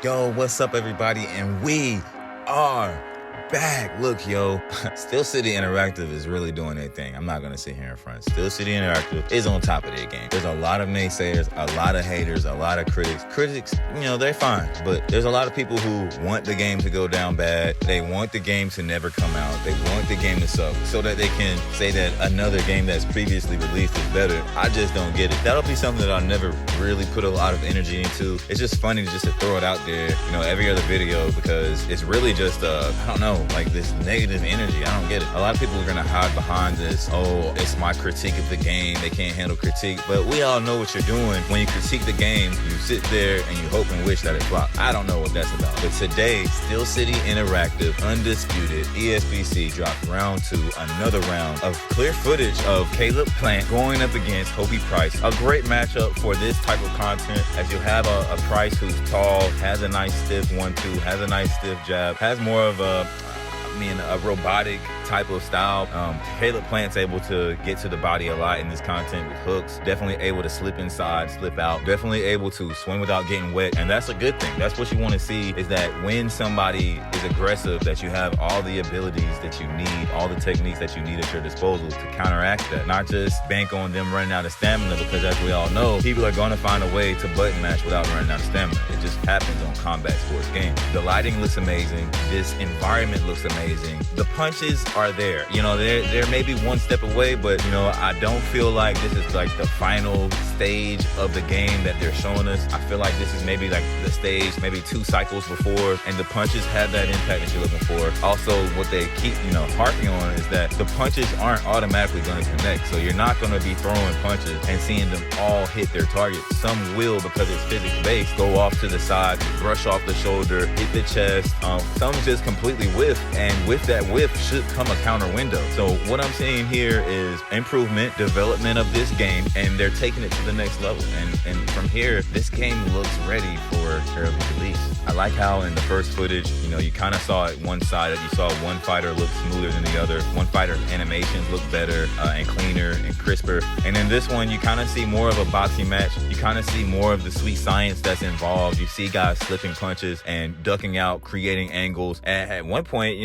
Yo, what's up, everybody? And we are back. Look, yo, Steel City Interactive is really doing their thing. I'm not gonna sit here in front. Steel City Interactive is on top of their game. There's a lot of naysayers, a lot of haters, a lot of critics. Critics, they're fine, but there's a lot of people who want the game to go down bad. They want the game to never come out. They want the game to suck so that they can say that another game that's previously released is better. I just don't get it. That'll be something that I'll never really put a lot of energy into. It's just funny just to throw it out there, every other video, because it's really just, I don't know, like this negative energy. I don't get it. A lot of people are gonna hide behind this, oh, it's my critique of the game, they can't handle critique. But we all know what you're doing. When you critique the game, you sit there and you hope and wish that it flops. I don't know what that's about. But today, Steel City Interactive, Undisputed ESBC dropped round 2, another round of clear footage of Caleb Plant going up against Hobie Price. A great matchup for this type of content, as you have a Price who's tall, has a nice stiff 1-2, has a nice stiff jab, has more of a robotic type of style. Caleb Plant's able to get to the body a lot in this content with hooks. Definitely able to slip inside, slip out. Definitely able to swing without getting wet. And that's a good thing. That's what you want to see, is that when somebody is aggressive, that you have all the abilities that you need, all the techniques that you need at your disposal to counteract that. Not just bank on them running out of stamina, because as we all know, people are going to find a way to button mash without running out of stamina. It just happens on combat sports games. The lighting looks amazing. This environment looks amazing. The punches are there. They're maybe one step away, but I don't feel like this is like the final stage of the game that they're showing us. I feel like this is maybe like the stage, maybe 2 cycles before, and the punches have that impact that you're looking for. Also, what they keep, harping on is that the punches aren't automatically going to connect. So you're not going to be throwing punches and seeing them all hit their target. Some will, because it's physics-based, go off to the side, brush off the shoulder, hit the chest. Some just completely whiff, and with that whiff should come a counter window. So what I'm seeing here is improvement, development of this game, and they're taking it to the next level. And from here, this game looks ready for early release. I like how in the first footage, you kind of saw it one-sided. You saw one fighter look smoother than the other. One fighter's animations look better and cleaner and crisper. And in this one, you kind of see more of a boxing match. You kind of see more of the sweet science that's involved. You see guys slipping punches and ducking out, creating angles. At one point,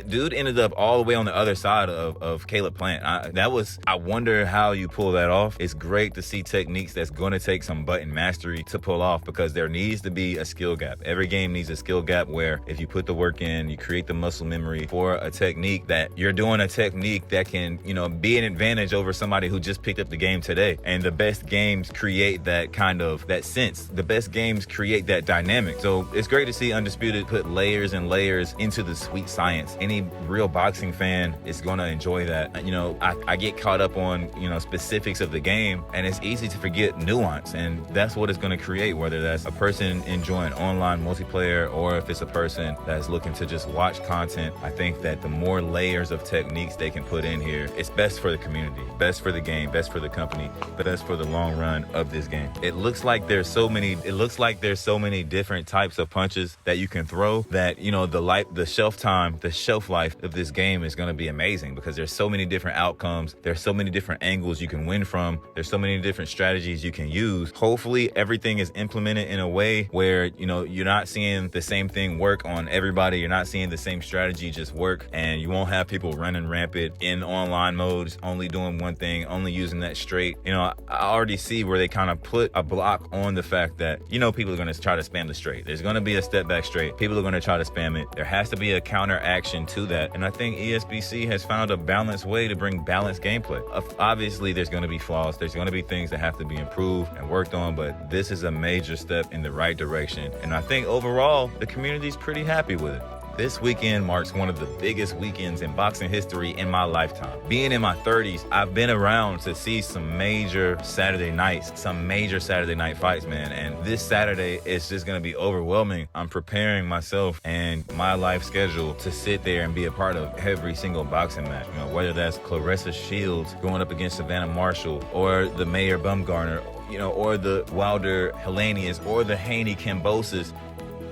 dude ended up all the way on the other side of Caleb Plant. I wonder how you pull that off. It's great to see techniques that's going to take some button mastery to pull off, because there needs to be a skill gap. Every game needs a skill gap where if you put the work in, you create the muscle memory for a technique, that you're doing a technique that can, be an advantage over somebody who just picked up the game today. And the best games create that kind of, that sense. The best games create that dynamic. So it's great to see Undisputed put layers and layers into the sweet science. Any real boxing fan is going to enjoy that. I get caught up on, specifics of the game, and it's easy to forget nuance. And that's what it's going to create, whether that's a person enjoying online multiplayer or if it's a person that's looking to just watch content. I think that the more layers of techniques they can put in here, it's best for the community, best for the game, best for the company, best for the long run of this game. It looks like there's so many different types of punches that you can throw, that, the shelf life of this game is going to be amazing, because there's so many different outcomes. There's so many different angles you can win from. There's so many different strategies you can use. Hopefully everything is implemented in a way where, you're not seeing the same thing work on everybody. You're not seeing the same strategy just work, and you won't have people running rampant in online modes, only doing one thing, only using that straight. I already see where they kind of put a block on the fact that, people are going to try to spam the straight. There's going to be a step back straight. People are going to try to spam it. There has to be a counter action to that. And I think ESBC has found a balanced way to bring balanced gameplay. Obviously, there's going to be flaws. There's going to be things that have to be improved and worked on, but this is a major step in the right direction. And I think overall, the community's pretty happy with it. This weekend marks one of the biggest weekends in boxing history in my lifetime. Being in my 30s, I've been around to see some major Saturday night fights, man. And this Saturday is just going to be overwhelming. I'm preparing myself and my life schedule to sit there and be a part of every single boxing match. Whether that's Clarissa Shields going up against Savannah Marshall, or the Mayer Bumgarner, or the Wilder Hellenius, or the Haney Kambosos,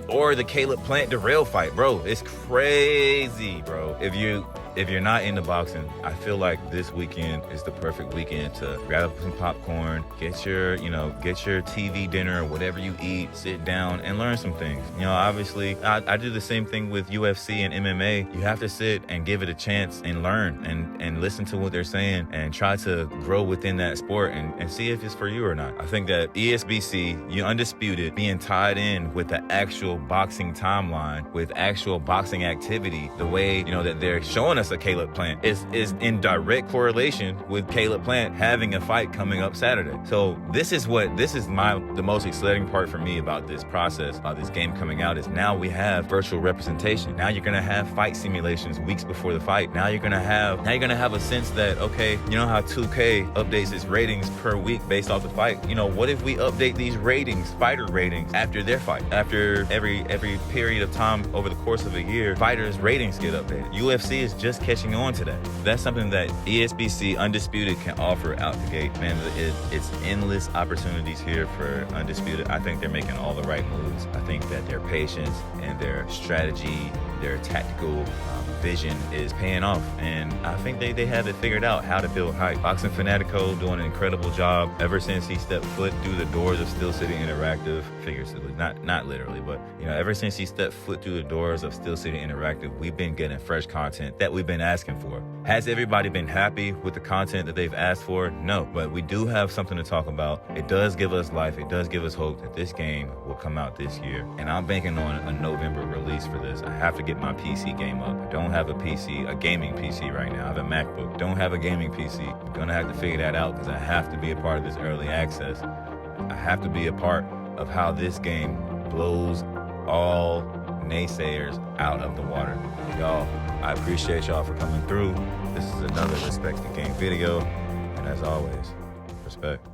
or the Caleb Plant Darrell fight, bro. It's crazy, bro. If you if you're not into boxing, I feel like this weekend is the perfect weekend to grab some popcorn, get your TV dinner or whatever you eat, sit down and learn some things. Obviously, I do the same thing with UFC and MMA. You have to sit and give it a chance and learn and listen to what they're saying and try to grow within that sport and see if it's for you or not. I think that ESBC, you Undisputed, being tied in with the actual boxing timeline, with actual boxing activity, the way, that they're showing us a Caleb Plant is in direct correlation with Caleb Plant having a fight coming up Saturday. So this is the most exciting part for me about this process, about this game coming out, is now we have virtual representation. Now you're gonna have fight simulations weeks before the fight. Now you're gonna have a sense that, okay, you know how 2K updates its ratings per week based off the fight. What if we update these ratings, fighter ratings, after their fight? After every period of time over the course of a year, fighters' ratings get updated. UFC is just catching on to that. That's something that ESBC Undisputed can offer out the gate. Man, it's endless opportunities here for Undisputed. I think they're making all the right moves. I think that their patience and their strategy, their tactical vision is paying off, and I think they have it figured out how to build hype. Boxing Fanatico doing an incredible job ever since he stepped foot through the doors of Steel City Interactive, figuratively, not literally, but ever since he stepped foot through the doors of Steel City Interactive, we've been getting fresh content that we've been asking for. Has everybody been happy with the content that they've asked for? No, but we do have something to talk about. It does give us life. It does give us hope that this game will come out this year, and I'm banking on a November release for this. I have to get my PC game up. I don't have a gaming PC right now. I have a MacBook. Don't have a gaming PC. I'm gonna have to figure that out because I have to be a part of this early access. I have to be a part of how this game blows all naysayers out of the water. Y'all, I appreciate y'all for coming through. This is another Respect the Game video, and as always, respect.